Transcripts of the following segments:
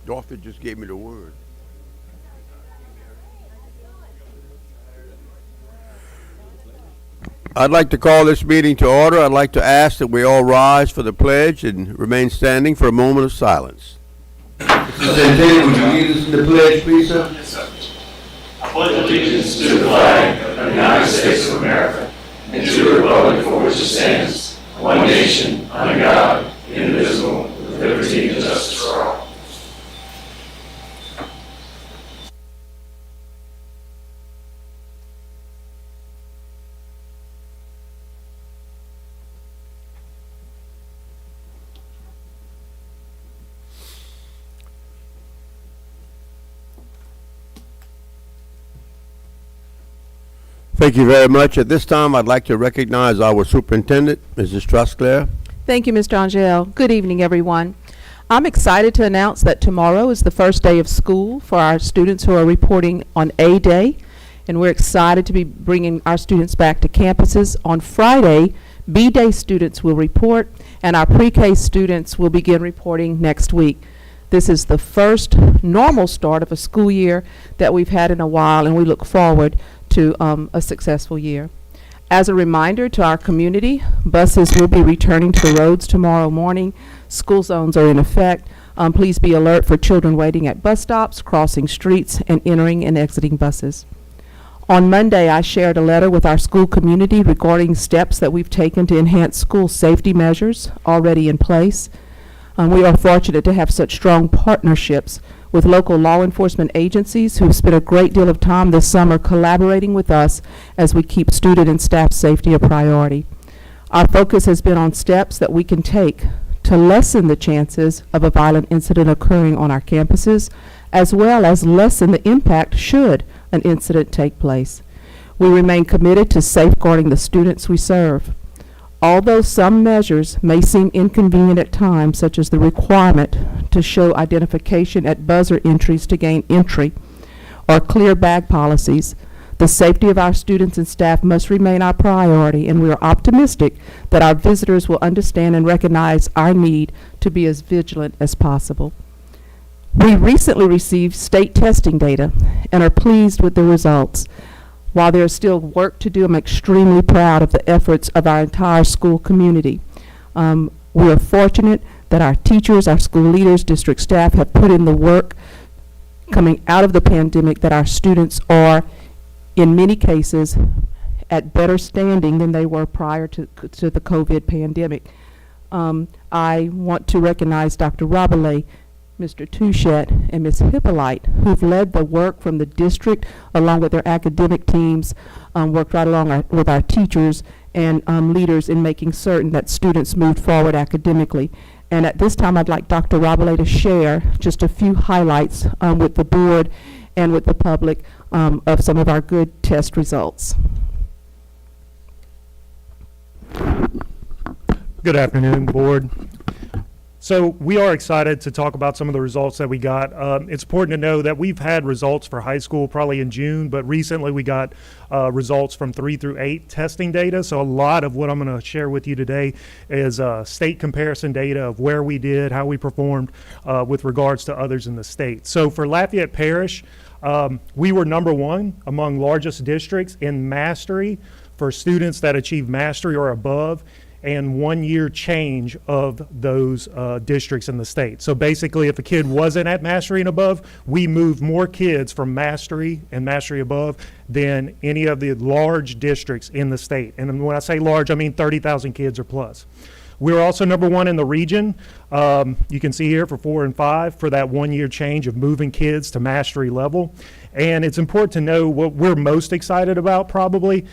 Dorothy just gave me the word. I'd like to call this meeting to order. I'd like to ask that we all rise for the pledge and remain standing for a moment of silence. Mr. Centennial, would you lead us in the pledge, please, sir? Yes, sir. I pledge allegiance to the flag of the United States of America and to the republic for which it stands, one nation, under God, indivisible, with liberty and justice for all. Thank you very much. At this time, I'd like to recognize our superintendent, Mrs. Trusclair. Thank you, Mr. Angel. Good evening, everyone. I'm excited to announce that tomorrow is the first day of school for our students who are reporting on A Day, and we're excited to be bringing our students back to campuses. On Friday, B Day students will report, and our pre-K students will begin reporting next week. This is the first normal start of a school year that we've had in a while, and we look forward to a successful year. As a reminder to our community, buses will be returning to the roads tomorrow morning. School zones are in effect. Please be alert for children waiting at bus stops, crossing streets, and entering and exiting buses. On Monday, I shared a letter with our school community regarding steps that we've taken to enhance school safety measures already in place. We are fortunate to have such strong partnerships with local law enforcement agencies who've spent a great deal of time this summer collaborating with us as we keep student and staff safety a priority. Our focus has been on steps that we can take to lessen the chances of a violent incident occurring on our campuses, as well as lessen the impact should an incident take place. We remain committed to safeguarding the students we serve. Although some measures may seem inconvenient at times, such as the requirement to show identification at buzzer entries to gain entry, or clear bag policies, the safety of our students and staff must remain our priority, and we are optimistic that our visitors will understand and recognize our need to be as vigilant as possible. We recently received state testing data and are pleased with the results. While there is still work to do, I'm extremely proud of the efforts of our entire school community. We are fortunate that our teachers, our school leaders, district staff have put in the work coming out of the pandemic, that our students are, in many cases, at better standing than they were prior to the COVID pandemic. I want to recognize Dr. Rabelais, Mr. Touchette, and Ms. Hippolyte, who've led the work from the district along with their academic teams, worked right along with our teachers and leaders in making certain that students moved forward academically. And at this time, I'd like Dr. Rabelais to share just a few highlights with the board and with the public of some of our good test results. Good afternoon, board. So we are excited to talk about some of the results that we got. It's important to know that we've had results for high school probably in June, but recently we got results from 3 through 8 testing data. So a lot of what I'm going to share with you today is state comparison data of where we did, how we performed with regards to others in the state. So for Lafayette Parish, we were #1 among largest districts in mastery for students that achieve mastery or above, and 1 year change of those districts in the state. So basically, if a kid wasn't at mastery and above, we moved more kids from mastery and mastery above than any of the large districts in the state. And when I say large, I mean 30,000 kids or plus. We're also #1 in the region. You can see here for 4 and 5 for that 1 year change of moving kids to mastery level. And it's important to know what we're most excited about probably.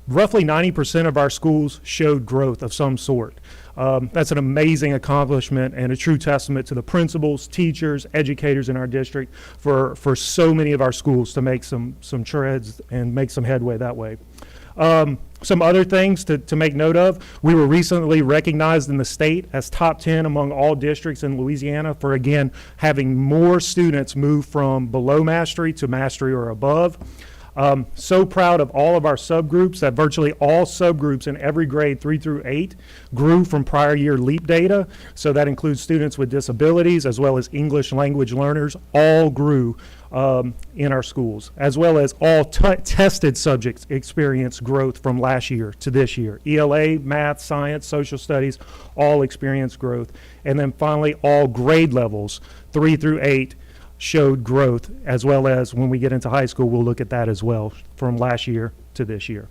Roughly 90% of our schools showed growth of some sort. That's an amazing accomplishment and a true testament to the principals, teachers, educators in our district for so many of our schools to make some strides and make some headway that way. Some other things to make note of: we were recently recognized in the state as top 10 among all districts in Louisiana for, again, having more students move from below mastery to mastery or above. So proud of all of our subgroups that virtually all subgroups in every grade 3 through 8 grew from prior year LEAP data. So that includes students with disabilities as well as English language learners, all grew in our schools, as well as all tested subjects experienced growth from last year to this year. ELA, math, science, social studies, all experienced growth. And then finally, all grade levels, 3 through 8, showed growth, as well as when we get into high school, we'll look at that as well from last year to this year.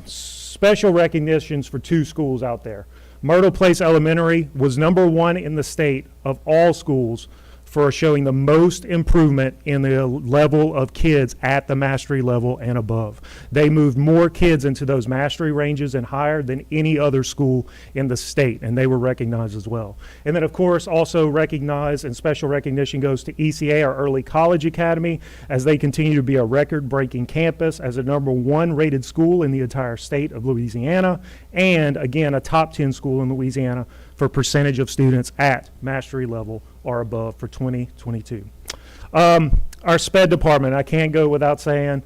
Special recognitions for 2 schools out there. Myrtle Place Elementary was #1 in the state of all schools for showing the most improvement in the level of kids at the mastery level and above. They moved more kids into those mastery ranges and higher than any other school in the state, and they were recognized as well. And then, of course, also recognized and special recognition goes to ECA, our Early College Academy, as they continue to be a record-breaking campus as a #1 rated school in the entire state of Louisiana, and again, a top 10 school in Louisiana for percentage of students at mastery level or above for 2022. Our SPED department, I can't go without saying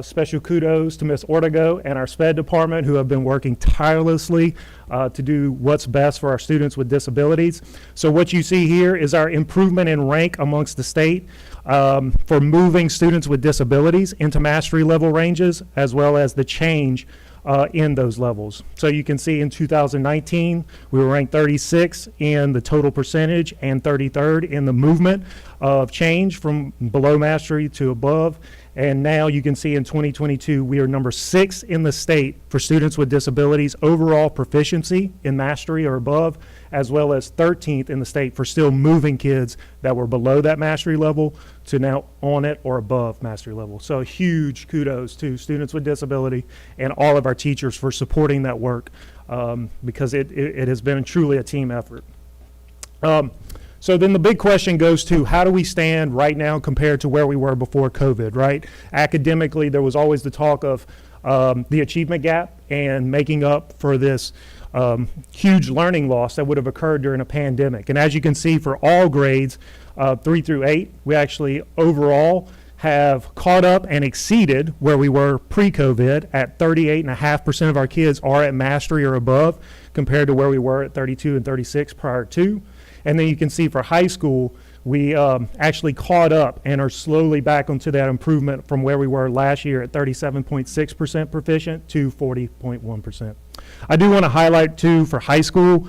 special kudos to Ms. Ortego and our SPED department, who have been working tirelessly to do what's best for our students with disabilities. So what you see here is our improvement in rank amongst the state for moving students with disabilities into mastery level ranges, as well as the change in those levels. So you can see in 2019, we were ranked 36 in the total percentage and 33rd in the movement of change from below mastery to above. And now you can see in 2022, we are #6 in the state for students with disabilities overall proficiency in mastery or above, as well as 13th in the state for still moving kids that were below that mastery level to now on it or above mastery level. So huge kudos to students with disability and all of our teachers for supporting that work because it has been truly a team effort. So then the big question goes to, how do we stand right now compared to where we were before COVID, right? Academically, there was always the talk of the achievement gap and making up for this huge learning loss that would have occurred during a pandemic. And as you can see, for all grades 3 through 8, we actually overall have caught up and exceeded where we were pre-COVID at 38.5% of our kids are at mastery or above, compared to where we were at 32 and 36 prior to. And then you can see for high school, we actually caught up and are slowly back onto that improvement from where we were last year at 37.6% proficient to 40.1%. I do want to highlight too for high school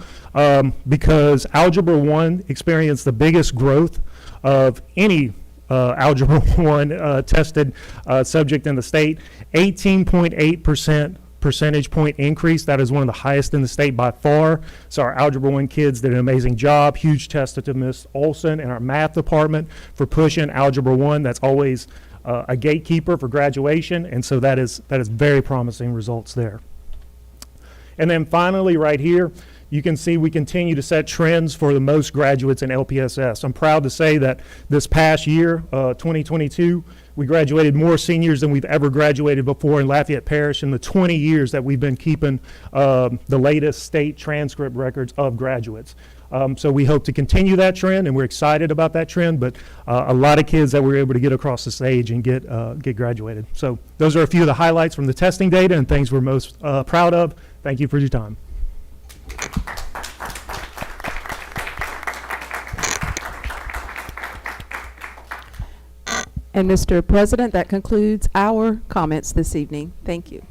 because Algebra 1 experienced the biggest growth of any Algebra 1 tested subject in the state, 18.8% percentage point increase. That is one of the highest in the state by far. So our Algebra 1 kids did an amazing job. Huge test to Ms. Olson and our math department for pushing Algebra 1. That's always a gatekeeper for graduation, and so that is very promising results there. And then finally right here, you can see we continue to set trends for the most graduates in LPSS. I'm proud to say that this past year, 2022, we graduated more seniors than we've ever graduated before in Lafayette Parish in the 20 years that we've been keeping the latest state transcript records of graduates. So we hope to continue that trend, and we're excited about that trend, but a lot of kids that we're able to get across the stage and get graduated. So those are a few of the highlights from the testing data and things we're most proud of. Thank you for your time. And Mr. President, that concludes our comments this evening. Thank you.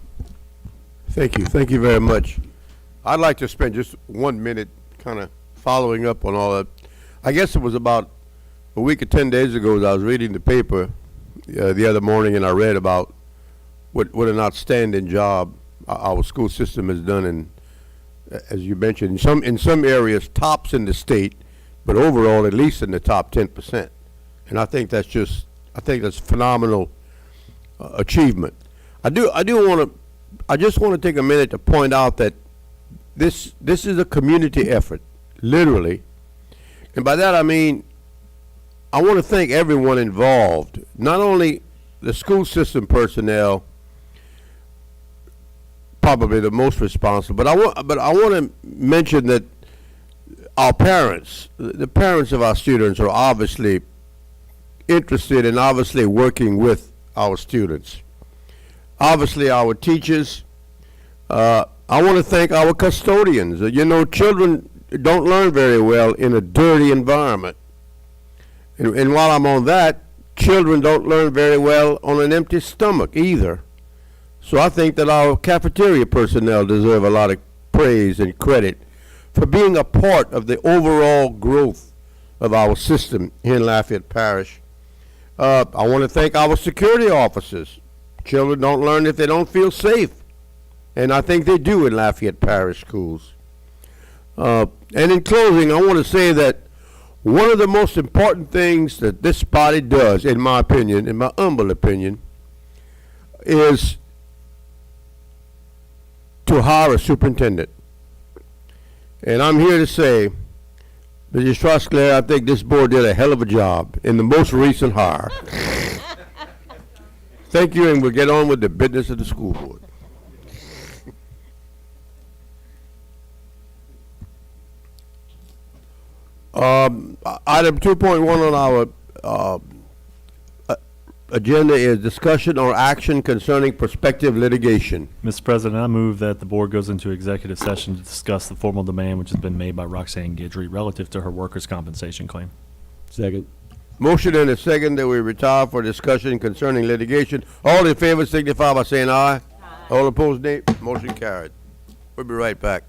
Thank you. Thank you very much. I'd like to spend just 1 minute kind of following up on all that. I guess it was about a week or 10 days ago as I was reading the paper the other morning, and I read about what an outstanding job our school system has done, and as you mentioned, in some areas tops in the state, but overall at least in the top 10%. And I think that's phenomenal achievement. I just want to take a minute to point out that this is a community effort, literally. And by that I mean, I want to thank everyone involved, not only the school system personnel, probably the most responsible, but I want to mention that our parents, the parents of our students, are obviously interested and obviously working with our students. obviously our teachers. I want to thank our custodians. You know, children don't learn very well in a dirty environment. And while I'm on that, children don't learn very well on an empty stomach either. So I think that our cafeteria personnel deserve a lot of praise and credit for being a part of the overall growth of our system here in Lafayette Parish. I want to thank our security officers. Children don't learn if they don't feel safe. And I think they do in Lafayette Parish schools. And in closing, I want to say that one of the most important things that this body does, in my opinion, in my humble opinion, is to hire a superintendent. And I'm here to say, Mr. Strasclair, I think this board did a hell of a job in the most recent hire. Thank you, and we'll get on with the business of the school board. Item 2.1 on our agenda is discussion or action concerning prospective litigation. Mr. President, I move that the board goes into executive session to discuss the formal demand which has been made by Roxanne Guidry relative to her workers' compensation claim. Second. Motion and a second that we retire for discussion concerning litigation. All in favor signify by saying aye. All opposed, nay. Motion carried. We'll be right back.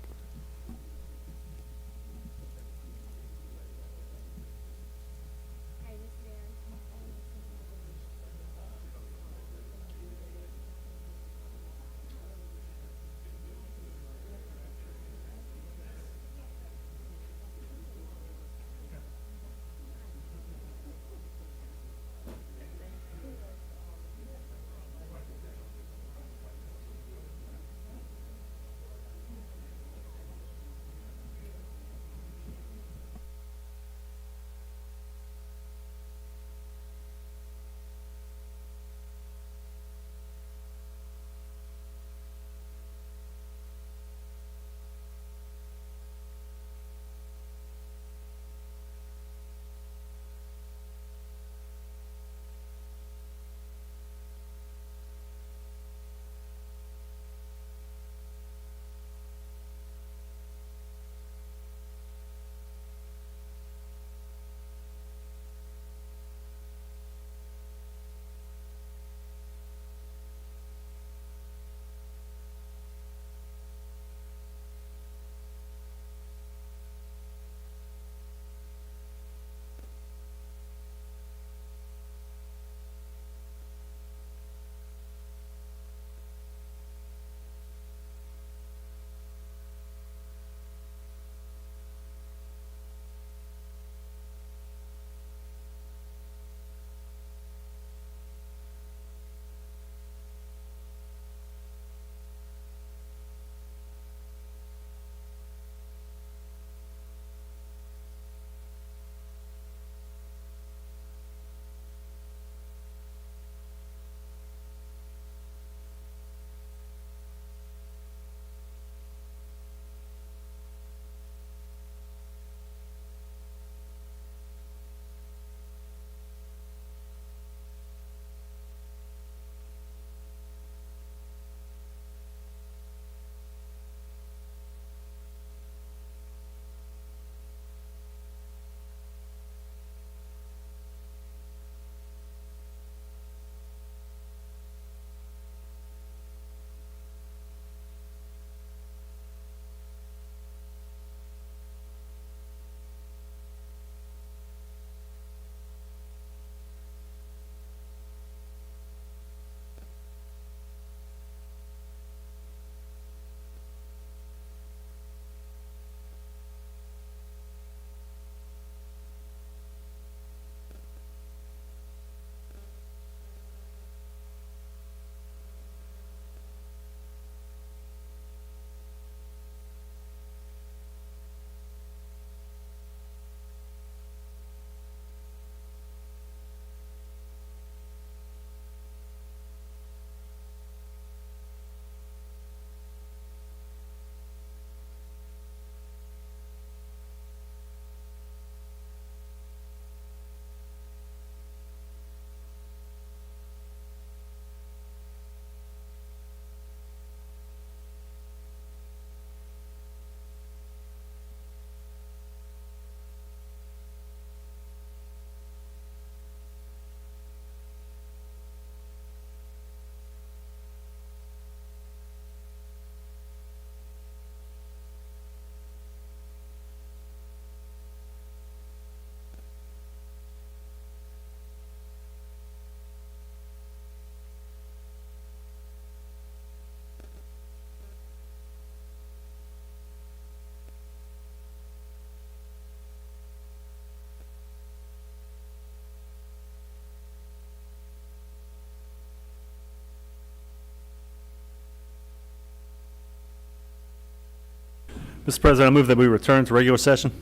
Mr. President, I move that we return to regular session.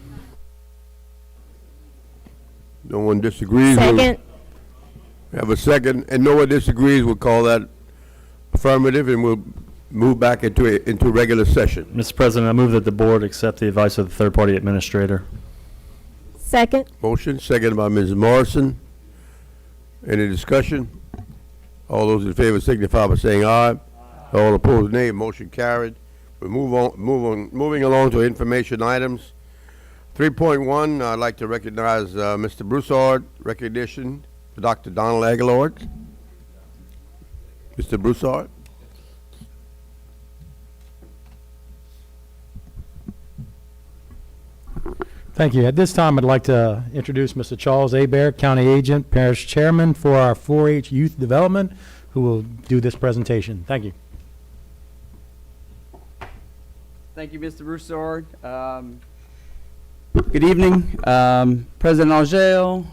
No one disagrees? We'll Second. have a second, and no one disagrees, we'll call that affirmative, and we'll move back into regular session. Mr. President, I move that the board accept the advice of the third-party administrator. Second. Motion, second by Ms. Morrison. Any discussion? All those in favor signify by saying aye. All opposed, nay. Motion carried. We moving along to information items. 3.1, I'd like to recognize Mr. Broussard, recognition for Dr. Donald Aguilar. Mr. Broussard. Thank you. At this time, I'd like to introduce Mr. Charles Hebert, County Agent, Parish Chairman for our 4-H Youth Development, who will do this presentation. Thank you. Thank you, Mr. Broussard. Good evening, President Angel,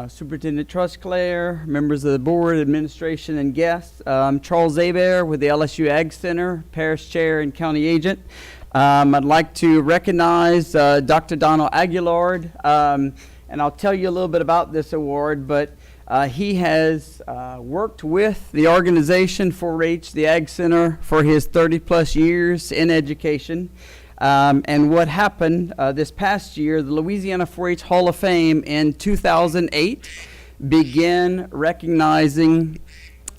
Superintendent Trusclair, members of the board, administration, and guests. Charles Hebert with the LSU Ag Center, Parish Chair and County Agent. I'd like to recognize Dr. Donald Aguilar, and I'll tell you a little bit about this award, but he has worked with the organization 4-H, the Ag Center, for his 30-plus years in education. And what happened this past year, the Louisiana 4-H Hall of Fame in 2008 began recognizing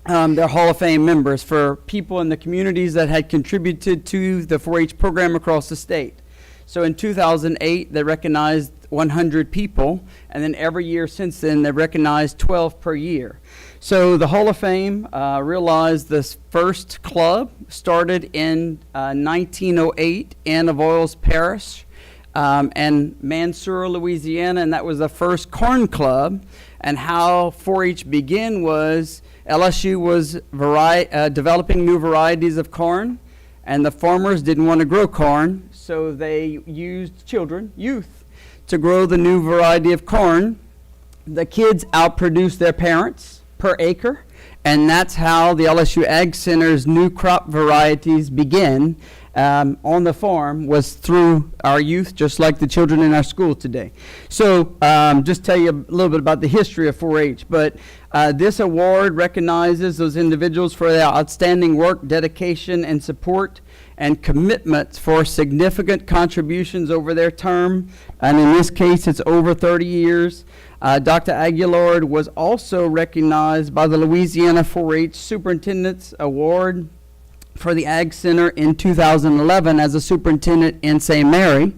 their Hall of Fame members for people in the communities that had contributed to the 4-H program across the state. So in 2008, they recognized 100 people, and then every year since then, they recognized 12 per year. So the Hall of Fame realized this first club started in 1908 in Avoyelles Parish and Mansour, Louisiana, and that was the first corn club. And how 4-H began was LSU was developing new varieties of corn, and the farmers didn't want to grow corn, so they used youth, to grow the new variety of corn. The kids outproduced their parents per acre, and that's how the LSU Ag Center's new crop varieties began on the farm, was through our youth, just like the children in our school today. So just tell you a little bit about the history of 4-H, but this award recognizes those individuals for their outstanding work, dedication, and support and commitment for significant contributions over their term, and in this case it's over 30 years. Dr. Aguilar was also recognized by the Louisiana 4-H Superintendent's Award for the Ag Center in 2011 as a superintendent in St. Mary,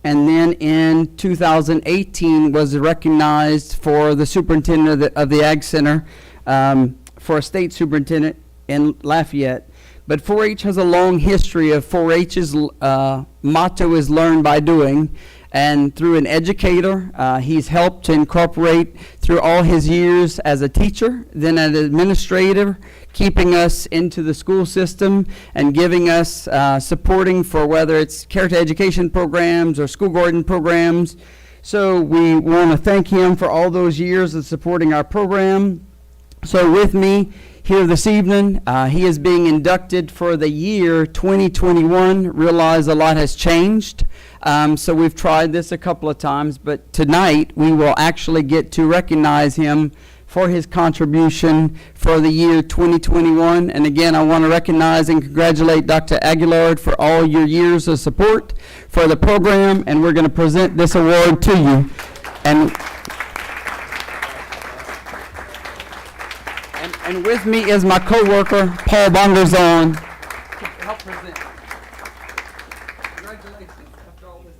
and then in 2018 was recognized for the superintendent of the Ag Center for a state superintendent in Lafayette. But 4-H has a long history of 4-H's motto is learn by doing. And through an educator, he's helped to incorporate through all his years as a teacher, then an administrator, keeping us into the school system and giving us supporting for whether it's character education programs or school garden programs. So we want to thank him for all those years of supporting our program. So with me here this evening, he is being inducted for the year 2021. Realize a lot has changed. So we've tried this a couple of times, but tonight we will actually get to recognize him for his contribution for the year 2021. And again, I want to recognize and congratulate Dr. Aguilar for all your years of support for the program, and we're going to present this award to you. And with me is my co-worker, Paul Bongerzon, to help present. Congratulations after all this.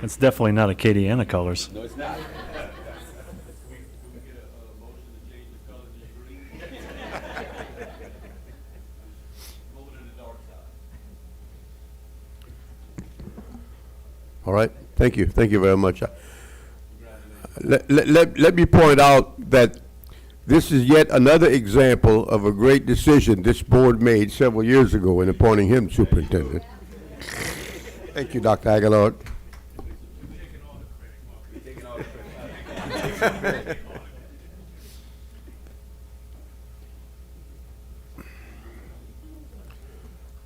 It's definitely not Acadiana colors. No, it's not. All right, thank you very much. Let me point out that this is yet another example of a great decision this board made several years ago in appointing him superintendent. Thank you, Dr. Aguilar.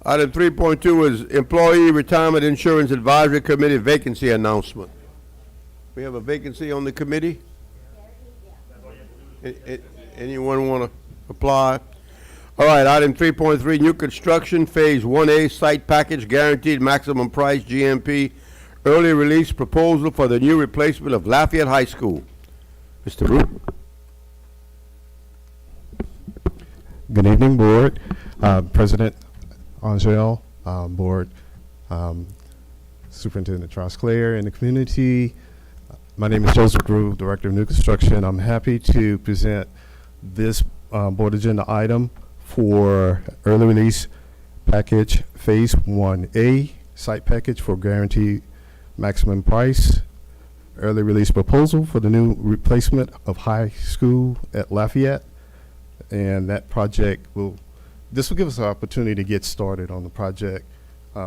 Item 3.2 is Employee Retirement Insurance Advisory Committee vacancy announcement. We have a vacancy on the committee? Anyone want to apply? All right, item 3.3, new construction, Phase 1A site package, guaranteed maximum price, GMP, early release proposal for the new replacement of Lafayette High School. Mr. Root? Good evening, Board. President Angel, Board, Superintendent Trosclair, and the community. My name is Joseph Groove, Director of New Construction. I'm happy to present this board agenda item for early release package Phase 1A site package for guaranteed maximum price, early release proposal for the new replacement of high school at Lafayette. And that project this will give us an opportunity to get started on the project,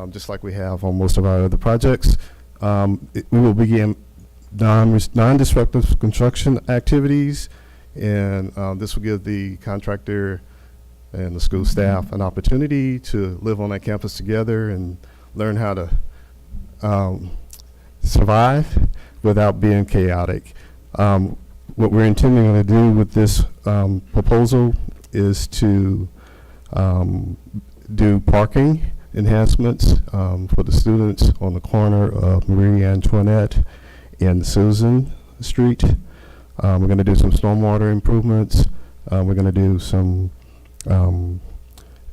just like we have on most of our other projects. We will begin non-disruptive construction activities, and this will give the contractor and the school staff an opportunity to live on that campus together and learn how to survive without being chaotic. What we're intending to do with this proposal is to do parking enhancements for the students on the corner of Marie Antoinette and Susan Street. We're going to do some stormwater improvements. We're going to do some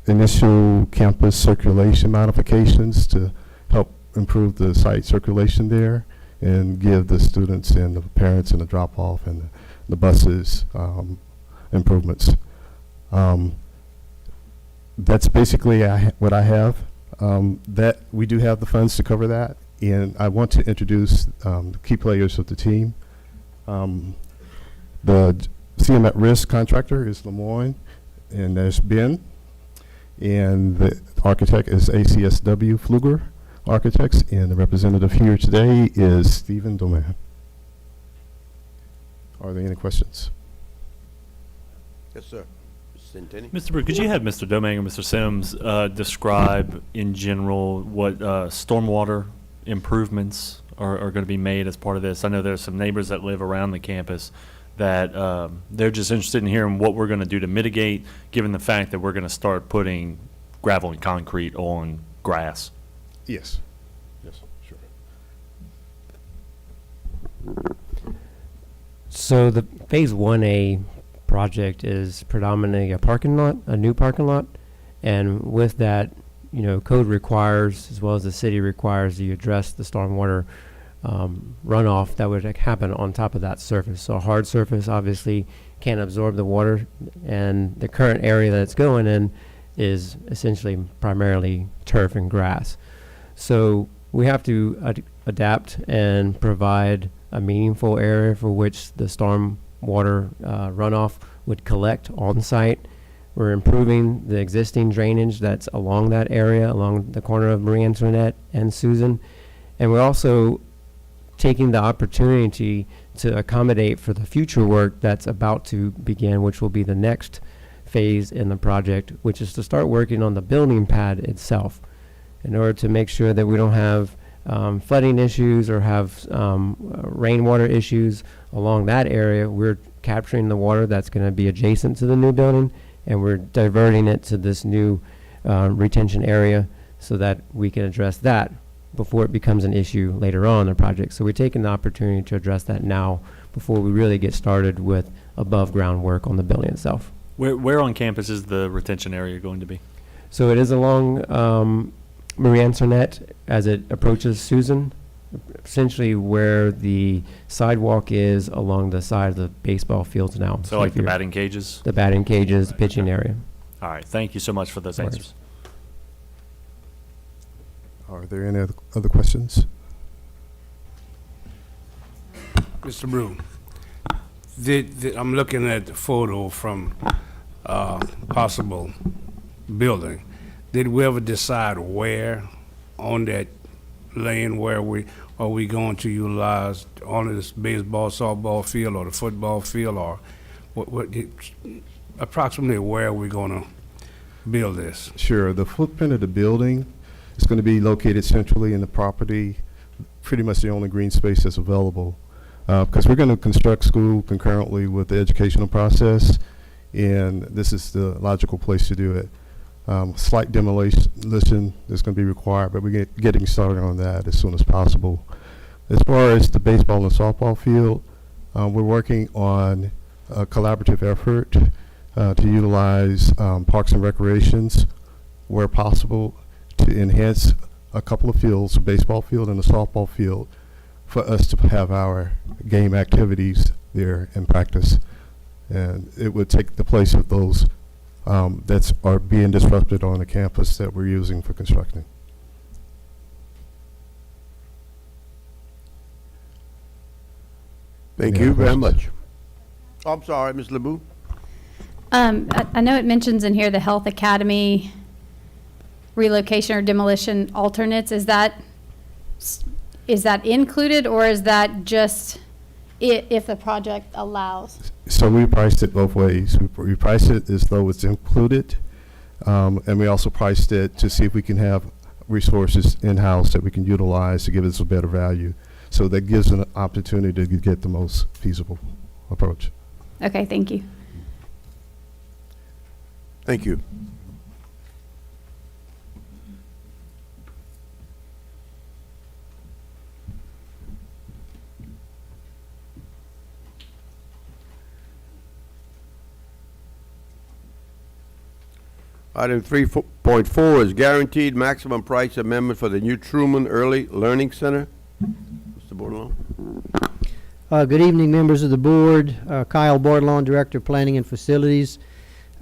initial campus circulation modifications to help improve the site circulation there and give the students and the parents and the drop-off and the buses improvements. That's basically what I have. That we do have the funds to cover that, and I want to introduce the key players of the team. The CM at risk contractor is Lemoyne, and there's Ben, and the architect is ACSW Pfluger Architects, and the representative here today is Stephen Doman. Are there any questions? Yes, sir. Centenny? Mr. Brew, could you have Mr. Domingue or Mr. Sims describe in general what stormwater improvements are going to be made as part of this? I know there's some neighbors that live around the campus that they're just interested in hearing what we're going to do to mitigate, given the fact that we're going to start putting gravel and concrete on grass. Yes. Yes, sure. So the Phase 1A project is predominantly a parking lot, a new parking lot, and with that, you know, code requires, as well as the city requires, you address the stormwater runoff that would happen on top of that surface. So a hard surface obviously can't absorb the water, and the current area that it's going in is essentially primarily turf and grass. So we have to adapt and provide a meaningful area for which the storm water runoff would collect on site. We're improving the existing drainage that's along that area, along the corner of Marie Antoinette and Susan. And we're also taking the opportunity to accommodate for the future work that's about to begin, which will be the next phase in the project, which is to start working on the building pad itself in order to make sure that we don't have flooding issues or have rainwater issues along that area. We're capturing the water that's going to be adjacent to the new building, and we're diverting it to this new retention area so that we can address that before it becomes an issue later on in the project. So we're taking the opportunity to address that now before we really get started with above ground work on the building itself. Where on campus is the retention area going to be? So it is along Marie Antoinette as it approaches Susan, essentially where the sidewalk is along the side of the baseball fields now. So like if the you're- batting cages? The batting cages, the pitching area. All right, thank you so much for those No worries. answers. Are there any other questions? Mr. Brew, I'm looking at the photo from possible building. Did we ever decide where on that lane where are we going to utilize only this baseball, softball field or the football field, or what approximately where are we going to build this? Sure. The footprint of the building is going to be located centrally in the property, pretty much the only green space that's available. Because we're going to construct school concurrently with the educational process, and this is the logical place to do it. Slight demolition is going to be required, but we're getting started on that as soon as possible. As far as the baseball and softball field, we're working on a collaborative effort to utilize parks and recreations where possible to enhance a couple of fields, a baseball field and a softball field, for us to have our game activities there in practice. And it would take the place of those that are being disrupted on the campus that we're using for constructing. Thank Any you other very questions? much. Oh, I'm sorry, Ms. LeBou. I know it mentions in here the Health Academy relocation or demolition alternates. Is that included, or is that just if the project allows? So we priced it both ways. We priced it as though it's included, and we also priced it to see if we can have resources in-house that we can utilize to give us a better value. So that gives an opportunity to get the most feasible approach. Okay, thank you. Thank you. Item 3.4 is guaranteed maximum price amendment for the new Truman Early Learning Center. Mr. Bordelon. Good evening, members of the board. Kyle Bordelon, Director of Planning and Facilities.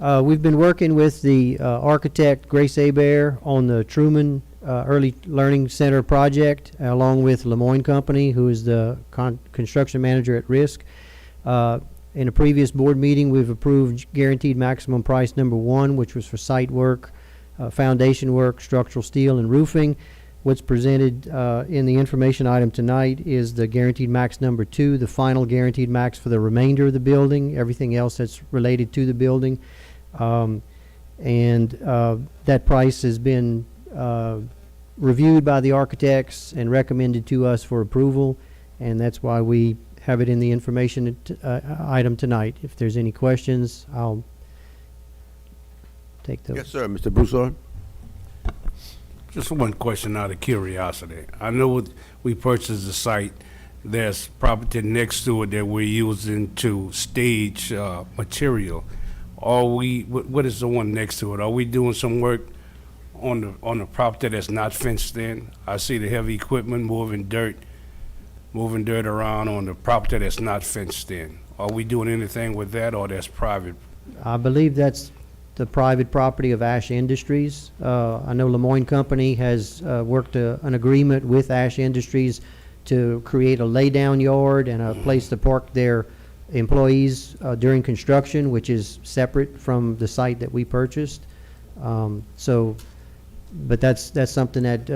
We've been working with the architect Grace Hebert on the Truman Early Learning Center project, along with Lemoyne Company, who is the construction manager at risk. In a previous board meeting, we've approved guaranteed maximum price number 1, which was for site work, foundation work, structural steel, and roofing. What's presented in the information item tonight is the guaranteed max number 2, the final guaranteed max for the remainder of the building, everything else that's related to the building. That price has been reviewed by the architects and recommended to us for approval, and that's why we have it in the information item tonight. If there's any questions, I'll take those. Yes, sir. Mr. Broussard. Just one question out of curiosity. I know we purchased the site. There's property next to it that we're using to stage material. What is the one next to it? Are we doing some work on the property that's not fenced in? I see the heavy equipment moving dirt around on the property that's not fenced in. Are we doing anything with that, or that's private? I believe that's the private property of Ash Industries. I know Lemoyne Company has worked an agreement with Ash Industries to create a laydown yard and a place to park their employees during construction, which is separate from the site that we purchased. But that's something that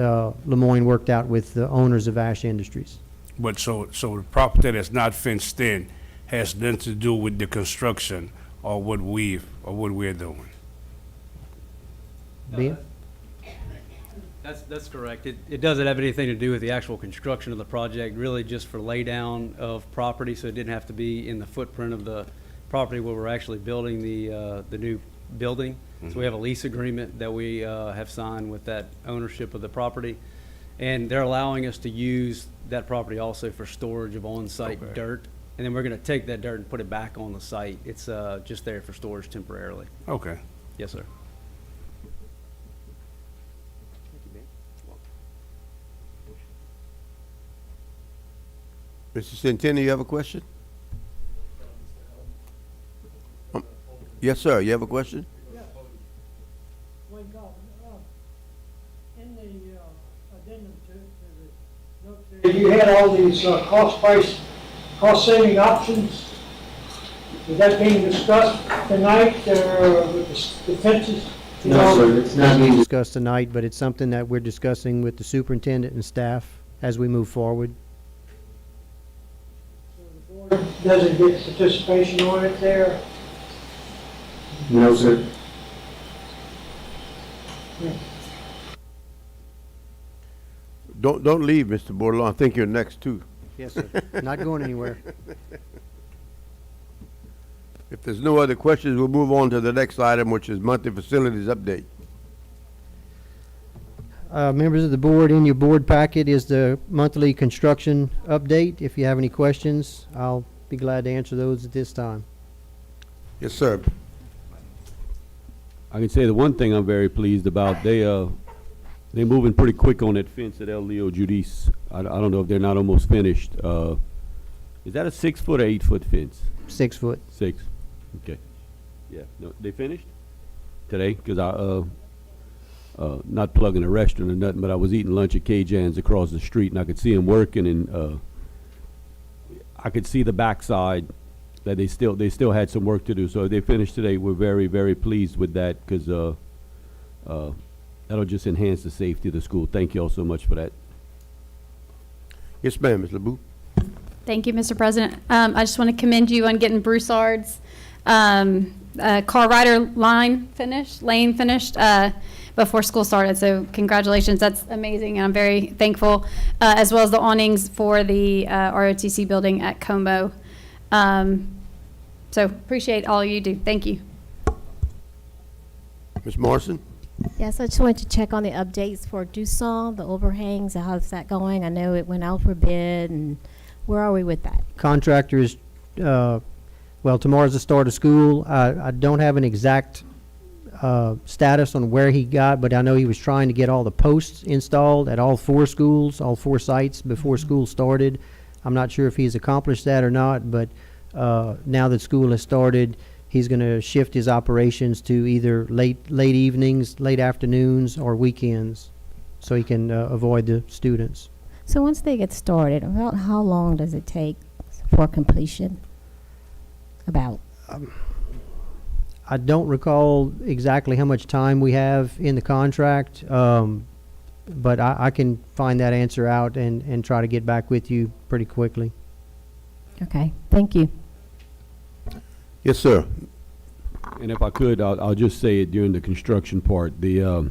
Lemoyne worked out with the owners of Ash Industries. But so the property that's not fenced in has nothing to do with the construction or what we're doing. Bill? That's correct. It doesn't have anything to do with the actual construction of the project, really just for laydown of property, so it didn't have to be in the footprint of the property where we're actually building the new building. Mm-hmm. So we have a lease agreement that we have signed with that ownership of the property. And they're allowing us to use that property also for storage of on-site dirt. And then we're going to take that dirt and put it back on the site. It's just there for storage temporarily. Okay. Yes, sir. Mr. Centini, you have a question? Yes, sir. You have a question? In the addendum to the note, you had all these cost-saving options. Is that being discussed tonight with the fences? No, sir, it's not being discussed tonight, but it's something that we're discussing with the superintendent and staff as we move forward. So the board doesn't get participation on it there? No, sir. Don't leave, Mr. Bordelon. I think you're next too. Yes, sir. Not going anywhere. If there's no other questions, we'll move on to the next item, which is monthly facilities update. Members of the board, in your board packet is the monthly construction update. If you have any questions, I'll be glad to answer those at this time. Yes, sir. I can say the one thing I'm very pleased about, they're moving pretty quick on that fence at El Leo Judice. I don't know if they're not almost finished. Is that a 6 foot or 8 foot fence? 6 foot. 6. Okay. Yeah. No, they finished today because I not plugging a restaurant or nothing, but I was eating lunch at Cajan's across the street and I could see them working, and I could see the backside that they still had some work to do. So they finished today. We're very, very pleased with that because that'll just enhance the safety of the school. Thank you all so much for that. Yes, ma'am, Ms. LeBoux. Thank you, Mr. President. I just want to commend you on getting Broussard's car rider lane finished before school started. So congratulations, that's amazing, and I'm very thankful, as well as the awnings for the ROTC building at Como. So appreciate all you do. Thank you. Ms. Morrison? Yes, I just wanted to check on the updates for Dusson, the overhangs. How's that going? I know it went out for bid, and where are we with that? Contractors, well, tomorrow's the start of school. I don't have an exact status on where he got, but I know he was trying to get all the posts installed at all 4 schools, all 4 sites before school started. I'm not sure if he's accomplished that or not, but now that school has started, he's going to shift his operations to either late evenings, late afternoons, or weekends, so he can avoid the students. So once they get started, about how long does it take for completion? About? I don't recall exactly how much time we have in the contract, but I can find that answer out and try to get back with you pretty quickly. Okay, thank you. Yes, sir. And if I could, I'll just say it during the construction part. The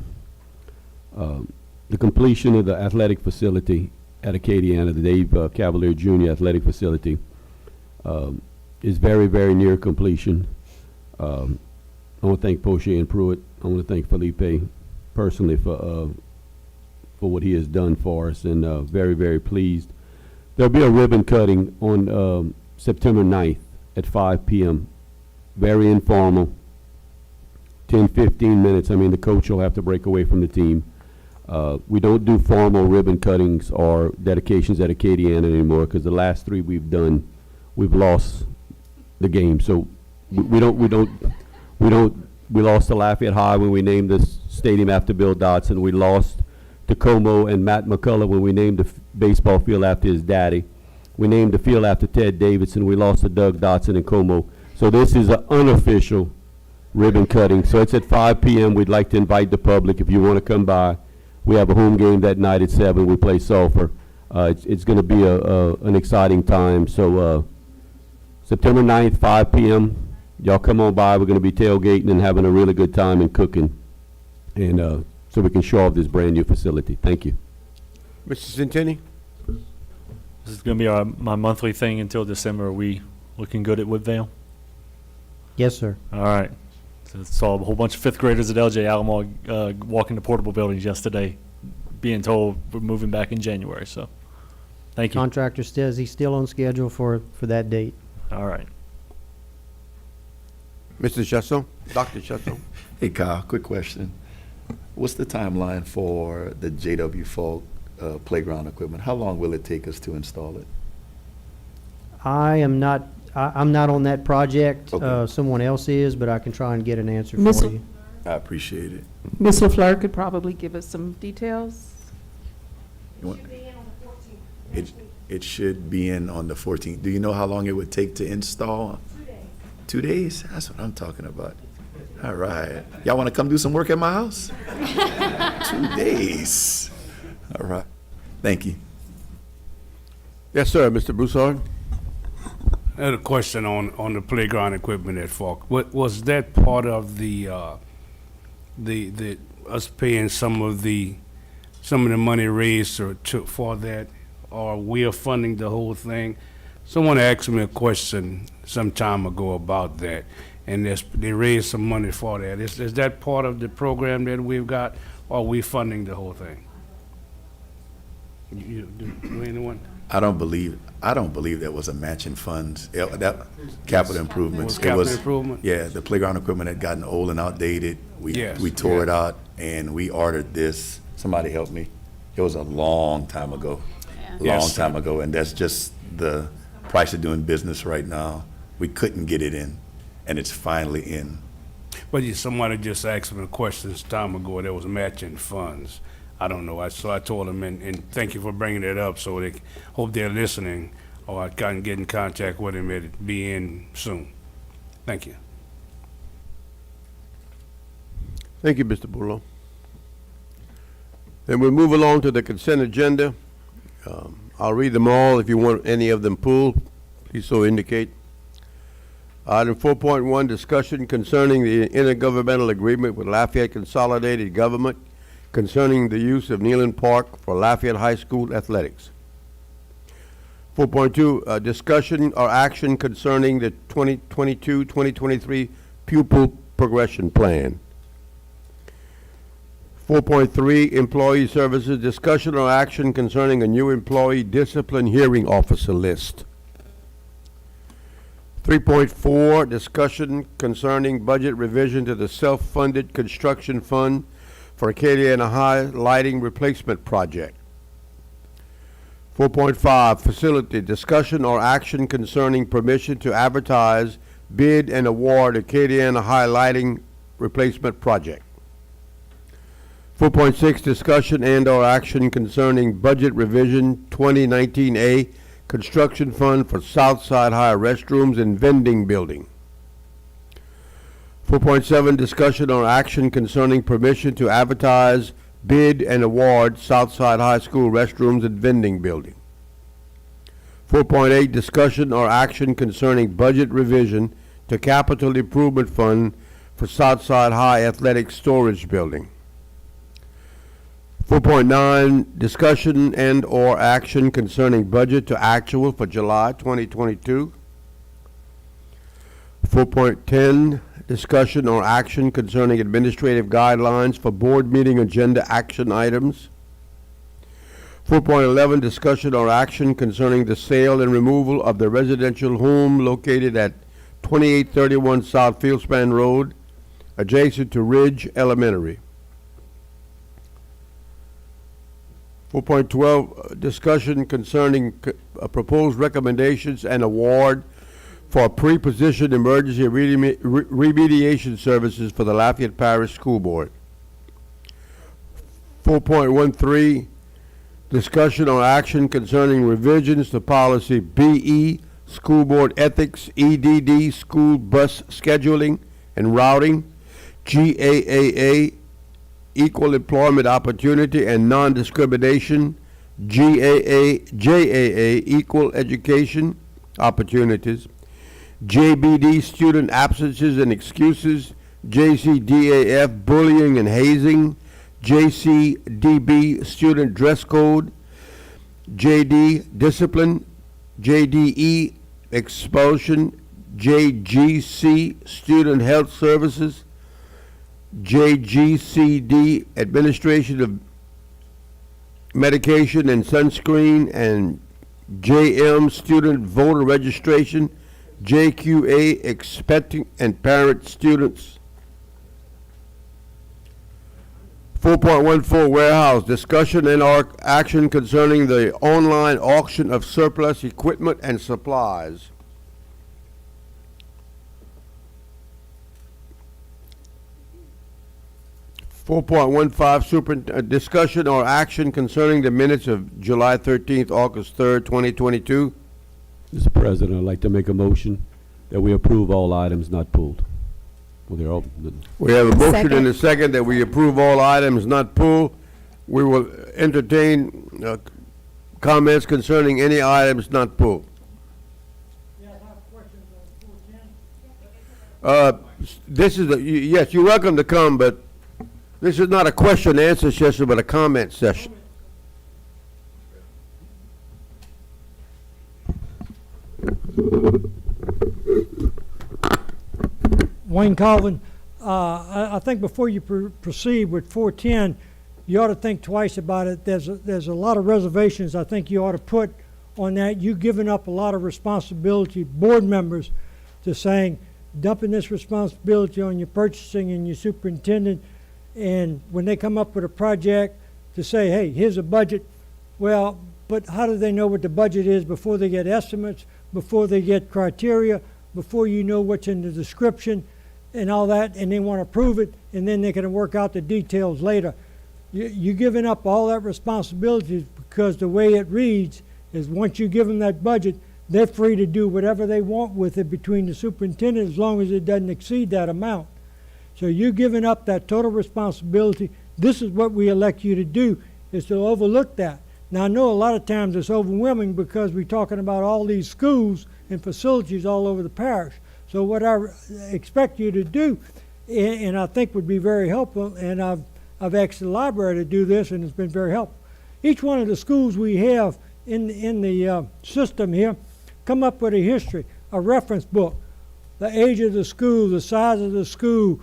completion of the athletic facility at Acadiana, the Dave Cavalier Jr. Athletic Facility, is very, very near completion. I want to thank Poche and Pruitt. I want to thank Felipe personally for what he has done for us, and very, very pleased. There'll be a ribbon cutting on September 9th at 5 p.m. Very informal, 10, 15 minutes. I mean, the coach will have to break away from the team. We don't do formal ribbon cuttings or dedications at Acadiana anymore because the last 3 we've done, we've lost the game. So we lost to Lafayette High when we named the stadium after Bill Dotson. We lost to Como and Matt McCullough when we named the baseball field after his daddy. We named the field after Ted Davidson. We lost to Doug Dotson and Como. So this is an unofficial ribbon cutting. So it's at 5 p.m. We'd like to invite the public if you want to come by. We have a home game that night at 7. We play Sulphur. It's going to be an exciting time. So September 9th, 5 p.m. Y'all come on by. We're going to be tailgating and having a really good time and cooking. And so we can show off this brand new facility. Thank you. Mr. Centini? This is going to be my monthly thing until December. Are we looking good at Woodvale? Yes, sir. All right. So saw a whole bunch of 5th graders at LJ Alamo walking to portable buildings yesterday, being told we're moving back in January. So, thank you. Contractor says he's still on schedule for that date. All right. Mr. Chasson? Dr. Chasson? Hey, Kyle, quick question. What's the timeline for the J.W. Falk playground equipment? How long will it take us to install it? I'm not on that project. Okay. Someone else is, but I can try and get an answer Miss- for you. I appreciate it. Ms. LaFleur could probably give us some details. You want- It should be in on the 14th. Do you know how long it would take to install? 2 days. 2 days? That's what I'm talking about. All right. Y'all want to come do some work at my house? 2 days. All right. Thank you. Yes, sir, Mr. Broussard. I had a question on the playground equipment at Falk. What, was that part of the us paying some of the money raised for that, or we are funding the whole thing? Someone asked me a question some time ago about that, and they raised some money for that. Is that part of the program that we've got, or are we funding the whole thing? Do anyone? I don't believe that was a matching funds. That capital improvements. Was capital improvement? Yeah, the playground equipment had gotten old and outdated. We tore it out and we ordered this. Somebody help me. It was a long time ago. Long time ago, and that's just the price of doing business right now. We couldn't get it in, and it's finally in. But somebody just asked me a question some time ago. There was matching funds. I don't know. So I told them, and thank you for bringing it up. So they hope they're listening, or I can get in contact with them. It'll be in soon. Thank you. Thank you, Mr. Boulon. Then we move along to the consent agenda. I'll read them all. If you want any of them pulled, please so indicate. Item 4.1, discussion concerning the Intergovernmental Agreement with Lafayette Consolidated Government concerning the use of Neyland Park for Lafayette High School Athletics. 4.2, discussion or action concerning the 2022-2023 pupil progression plan. 4.3, employee services, discussion or action concerning a new employee discipline hearing officer list. 3.4, discussion concerning budget revision to the self-funded construction fund for Acadiana High lighting replacement project. 4.5, facility, discussion or action concerning permission to advertise, bid, and award Acadiana High lighting replacement project. 4.6, discussion and or action concerning budget revision 2019A construction fund for Southside High restrooms and vending building. 4.7, discussion or action concerning permission to advertise, bid, and award Southside High School restrooms and vending building. 4.8, discussion or action concerning budget revision to capital improvement fund for Southside High athletic storage building. 4.9, discussion and or action concerning budget to actual for July 2022. 4.10, discussion or action concerning administrative guidelines for board meeting agenda action items. 4.11, discussion or action concerning the sale and removal of the residential home located at 2831 South Fieldspan Road, adjacent to Ridge Elementary. 4.12, discussion concerning proposed recommendations and award for pre-positioned emergency remediation services for the Lafayette Parish School Board. 4.13, discussion or action concerning revisions to policy BE, school board ethics, EDD, school bus scheduling and routing, GAAA, equal employment opportunity and non-discrimination, JAA, equal education opportunities, JBD, student absences and excuses, JCDAF, bullying and hazing, JCDB, student dress code, JD, discipline, JDE, expulsion, JGC, student health services, JGCD, administration of medication and sunscreen, and JM, student voter registration, JQA, expecting and parent students. 4.14 warehouse, discussion and or action concerning the online auction of surplus equipment and supplies. Discussion or action concerning the minutes of July 13th, August 3rd, 2022. Mr. President, I'd like to make a motion that we approve all items not pulled. Well, they're all, We have a motion Second. and a second that we approve all items not pulled. We will entertain comments concerning any items not pulled. This is yes, you're welcome to come, but this is not a question and answer session, but a comment session. Wayne Colvin, I think before you proceed with 410, you ought to think twice about it. There's a lot of reservations I think you ought to put on that. You've given up a lot of responsibility, board members, to saying, dumping this responsibility on your purchasing and your superintendent, and when they come up with a project, to say, hey, here's a budget. Well, but how do they know what the budget is before they get estimates, before they get criteria, before you know what's in the description and all that, and they want to prove it, and then they're going to work out the details later. You're giving up all that responsibility, because the way it reads is once you give them that budget, they're free to do whatever they want with it between the superintendent, as long as it doesn't exceed that amount. So you're giving up that total responsibility. This is what we elect you to do, is to overlook that. Now, I know a lot of times it's overwhelming because we're talking about all these schools and facilities all over the parish. So what I expect you to do, and I think would be very helpful, and I've asked the library to do this, and it's been very helpful. Each one of the schools we have in the system here come up with a history, a reference book, the age of the school, the size of the school,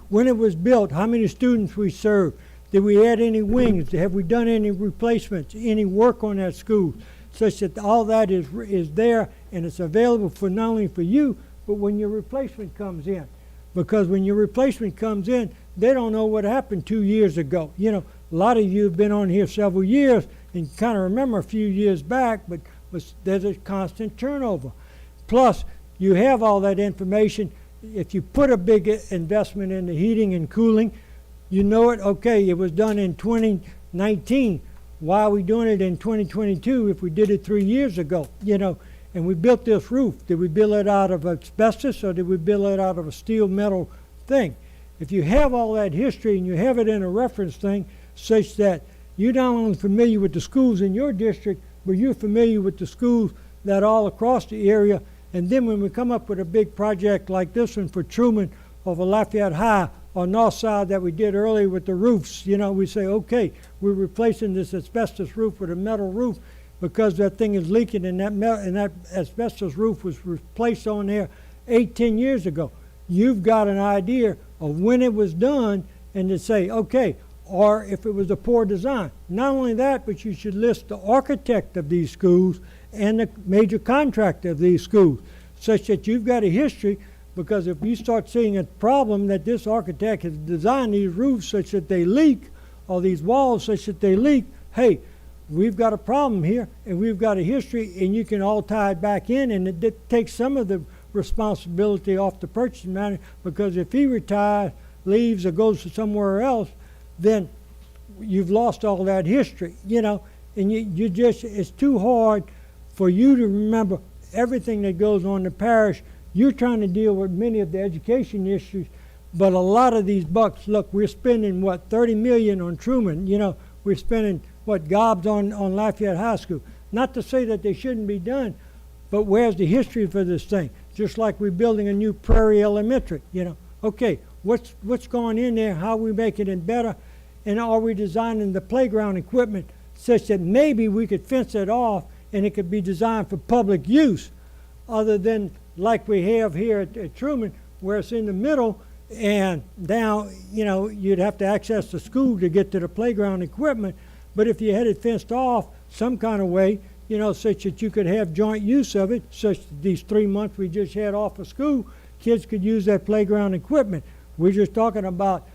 when it was built, how many students we served, did we add any wings, have we done any replacements, any work on that school, such that all that is there, and it's available for not only for you, but when your replacement comes in. Because when your replacement comes in, they don't know what happened 2 years ago. You know, a lot of you have been on here several years and kind of remember a few years back, but there's a constant turnover. Plus, you have all that information. If you put a big investment in the heating and cooling, you know it, okay, it was done in 2019. Why are we doing it in 2022 if we did it 3 years ago? You know, and we built this roof. Did we build it out of asbestos, or did we build it out of a steel metal thing? If you have all that history and you have it in a reference thing such that you're not only familiar with the schools in your district, but you're familiar with the schools that are all across the area, and then when we come up with a big project like this one for Truman over Lafayette High or North Side that we did earlier with the roofs, you know, we say, okay, we're replacing this asbestos roof with a metal roof because that thing is leaking, and that asbestos roof was replaced on there 8-10 years ago. You've got an idea of when it was done, and to say, okay, or if it was a poor design. Not only that, but you should list the architect of these schools and the major contractor of these schools, such that you've got a history, because if you start seeing a problem that this architect has designed these roofs such that they leak, or these walls such that they leak, hey, we've got a problem here, and we've got a history, and you can all tie it back in, and it takes some of the responsibility off the purchasing manager, because if he retires, leaves, or goes to somewhere else, then you've lost all that history, you know, and you just, it's too hard for you to remember everything that goes on in the parish. You're trying to deal with many of the education issues, but a lot of these bucks, look, we're spending, what, 30 million on Truman, you know, we're spending, what, gobs on Lafayette High School. Not to say that they shouldn't be done, but where's the history for this thing? Just like we're building a new Prairie Elementary, you know. Okay, what's going in there, how are we making it better, and are we designing the playground equipment such that maybe we could fence it off and it could be designed for public use, other than like we have here at Truman, where it's in the middle, and now, you know, you'd have to access the school to get to the playground equipment. But if you had it fenced off some kind of way, you know, such that you could have joint use of it, such that these 3 months we just had off of school, kids could use that playground equipment. We're just talking about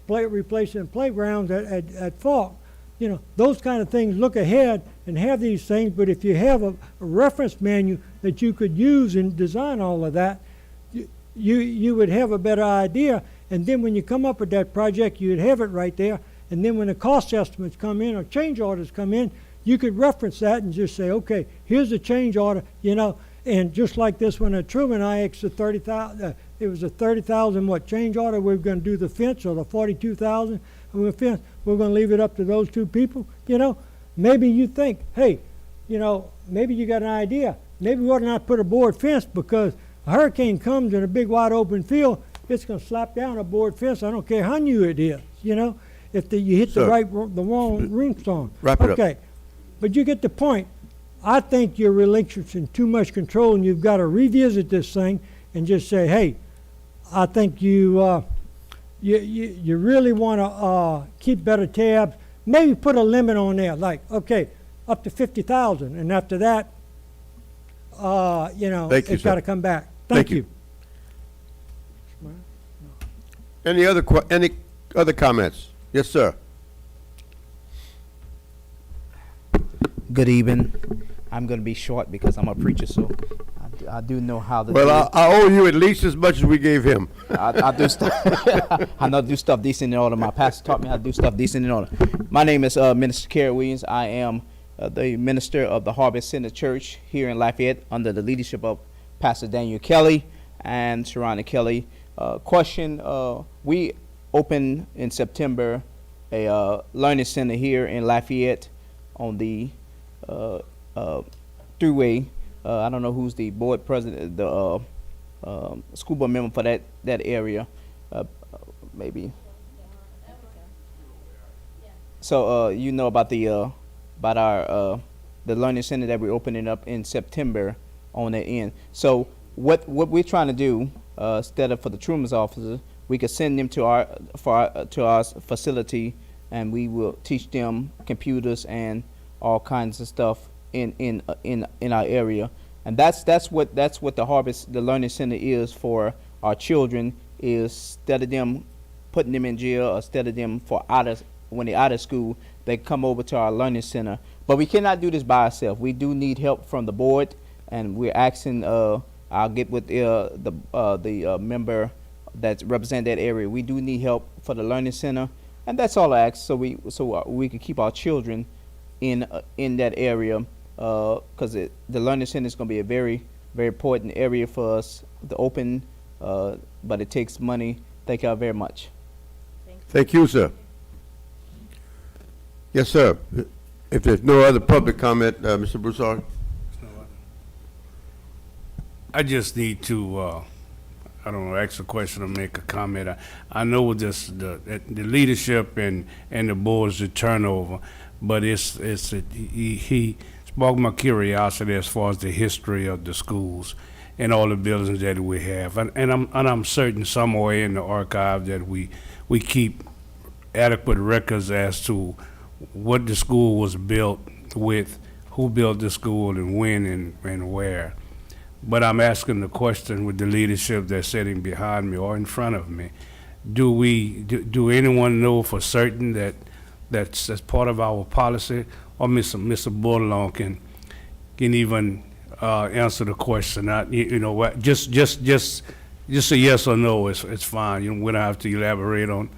replacing playgrounds at Falk. You know, those kind of things, look ahead and have these things, but if you have a reference manual that you could use and design all of that, you would have a better idea. And then when you come up with that project, you'd have it right there. And then when the cost estimates come in or change orders come in, you could reference that and just say, okay, here's the change order, you know. And just like this one at Truman, I asked the 30,000, it was a 30,000 what change order. We're going to do the fence, or the 42,000. We're going to leave it up to those two people, you know. Maybe you think, hey, you know, maybe you got an idea. Maybe we ought not put a board fence, because a hurricane comes in a big wide open field, it's going to slap down a board fence. I don't care how new it is, you know, if you hit the wrong ringstone. Wrap it up. Okay, but you get the point. I think you're relinquishing too much control, and you've got to revisit this thing and just say, hey, I think you really want to keep better tabs. Maybe put a limit on there, like, okay, up to 50,000, and after that, you know, it's got to come back. Thank you. Any other comments? Yes, sir. Good evening. I'm going to be short because I'm a preacher, so I do know how to. Well, I owe you at least as much as we gave him. I do stuff. I know how to do stuff decent in order. My pastor taught me how to do stuff decent in order. My name is Minister Kerry Williams. I am the minister of the Harvest Center Church here in Lafayette under the leadership of Pastor Daniel Kelly and Sharonda Kelly. Question, we opened in September a learning center here in Lafayette on the thruway. I don't know who's the board president, the school board member for that area, maybe. So you know about the learning center that we're opening up in September on that end. So what we're trying to do, instead of for the Truman's officers, we could send them to our facility, and we will teach them computers and all kinds of stuff in our area. And that's what the learning center is for our children, is instead of them putting them in jail, or instead of them when they're out of school, they come over to our learning center. But we cannot do this by ourselves. We do need help from the board, and we're asking, I'll get with the member that represent that area. We do need help for the learning center, and that's all I ask, so we can keep our children in that area, because the learning center is going to be a very, very important area for us to open, but it takes money. Thank you all very much. Thank you, sir. Yes, sir. If there's no other public comment, Mr. Broussard. I just need to, I don't know, ask a question or make a comment. I know just the leadership and the board's the turnover, but he sparked my curiosity as far as the history of the schools and all the buildings that we have, and I'm certain somewhere in the archive that we keep adequate records as to what the school was built with, who built the school, and when and where. But I'm asking the question with the leadership that's sitting behind me or in front of me. Do anyone know for certain that's part of our policy, or Mr. Bordelon can even answer the question? Not, you know what? Just a yes or no. It's fine. You know, we don't have to elaborate on.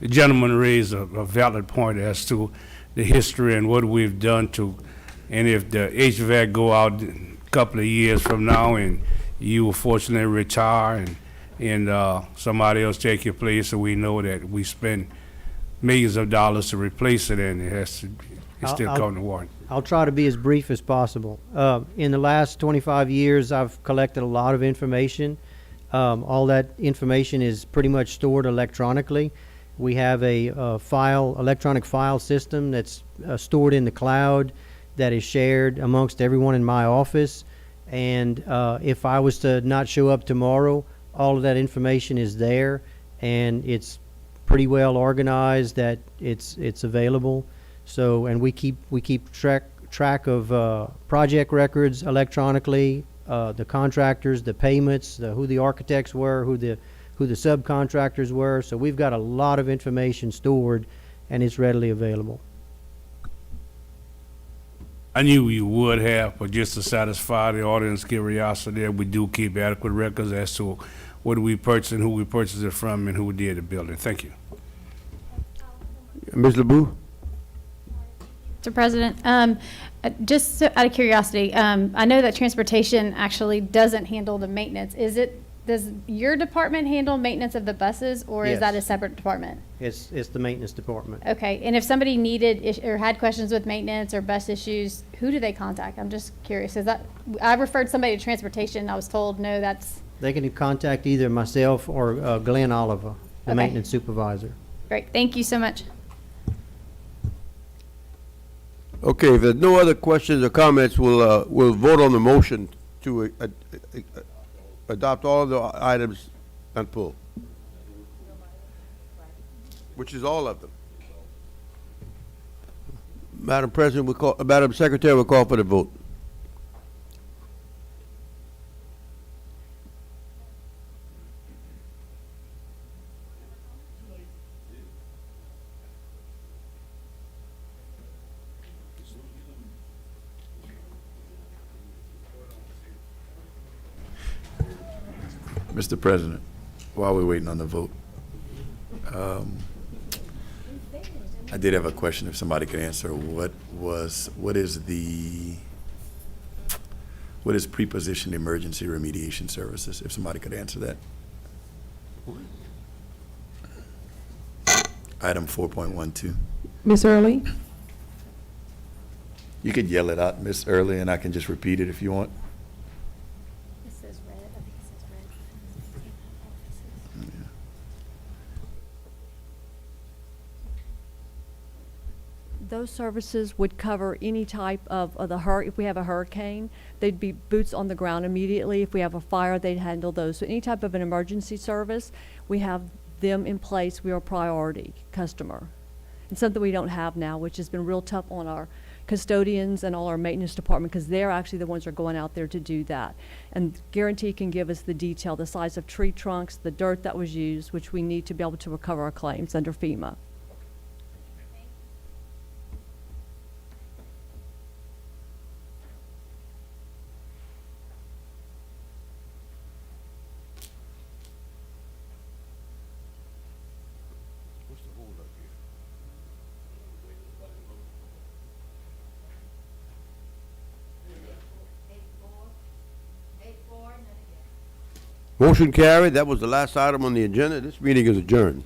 The gentleman raised a valid point as to the history and what we've done to. And if the HVAC go out a couple of years from now, and you will fortunately retire, and somebody else take your place, so we know that we spend millions of dollars to replace it, and it's still come to warrant. I'll try to be as brief as possible. In the last 25 years, I've collected a lot of information. All that information is pretty much stored electronically. We have a electronic file system that's stored in the cloud, that is shared amongst everyone in my office. And if I was to not show up tomorrow, all of that information is there, and it's pretty well organized, that it's available. So, and we keep track of project records electronically, the contractors, the payments, who the architects were, who who the subcontractors were. So we've got a lot of information stored, and it's readily available. I knew you would have, but just to satisfy the audience curiosity, we do keep adequate records as to what we purchased and who we purchased it from and who did the building. Thank you. Ms. LeBou? Mr. President, just out of curiosity, I know that transportation actually doesn't handle the maintenance. Does your department handle maintenance of the buses, or is that a Yes. separate department? It's the maintenance department. Okay, and if somebody needed or had questions with maintenance or bus issues, who do they contact? I'm just curious. I referred somebody to transportation, I was told, no, that's, They can contact either myself or Glenn Oliver, the Okay. maintenance supervisor. great. Thank you so much. Okay, if there's no other questions or comments, we'll vote on the motion to adopt all of the items and pull. Which is all of them. Madam President, Madam Secretary, will call for the vote. Mr. President, while we're waiting on the vote, I did have a question if somebody could answer. What is pre-positioned emergency remediation services? If somebody could answer that. Item 4.12. Ms. Early? You could yell it out, Miss Early, and I can just repeat it if you want. Those services would cover any type of if we have a hurricane, they'd be boots on the ground immediately. If we have a fire, they'd handle those. So any type of an emergency service, we have them in place. We are a priority customer. It's something we don't have now, which has been real tough on our custodians and all our maintenance department, because they're actually the ones that are going out there to do that. And Guarantee can give us the detail, the size of tree trunks, the dirt that was used, which we need to be able to recover our claims under FEMA. Motion carried. That was the last item on the agenda. This meeting is adjourned.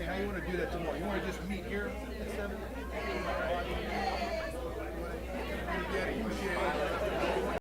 Hey, how you want to do that tomorrow? You want to just meet here at 7? Yeah, appreciate it.